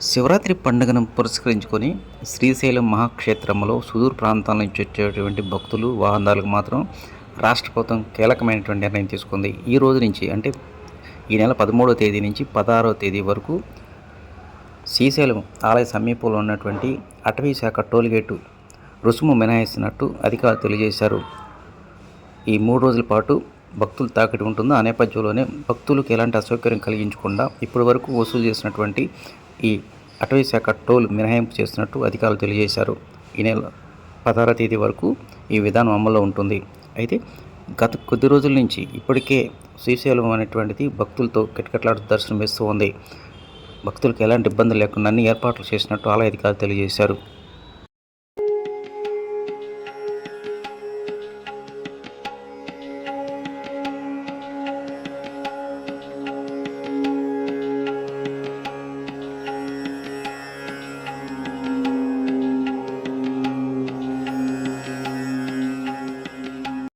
శివరాత్రి పండుగను పురస్కరించుకొని శ్రీశైలం మహాక్షేత్రంలో సుదూర ప్రాంతాల నుంచి వచ్చేటువంటి భక్తులు వాహనాలకు మాత్రం రాష్ట్ర ప్రభుత్వం కీలకమైనటువంటి నిర్ణయం తీసుకుంది. ఈ రోజు నుంచి అంటే ఈ నెల 13వ తేదీ నుంచి 16వ తేదీ వరకు శ్రీశైలం ఆలయ సమీపంలో ఉన్నటువంటి అటవీ శాఖ టోల్గేటు రుసుము మినహాయిస్తున్నట్టు అధికారులు తెలియజేశారు. ఈ 3 రోజుల పాటు భక్తులు తాకిడి ఉంటుందో ఆ నేపథ్యంలోనే భక్తులకు ఎలాంటి అసౌకర్యం కలిగించకుండా ఇప్పటి వరకు వసూలు చేసినటువంటి ఈ అటవీ శాఖ టోల్ మినహాయింపు చేస్తున్నట్టు అధికారులు తెలియజేశారు. ఈ నెల 16వ తేదీ వరకు ఈ విధానం అమల్లో ఉంటుంది. అయితే గత కొద్ది రోజుల నుంచి ఇప్పటికే శ్రీశైలం అనేటువంటిది భక్తులతో కిటకిటలాడుతూ దర్శనం ఇస్తూ ఉంది. భక్తులకు ఎలాంటి ఇబ్బందులు లేకుండా అన్ని ఏర్పాట్లు చేసినట్టు ఆలయ అధికారులు తెలియజేశారు.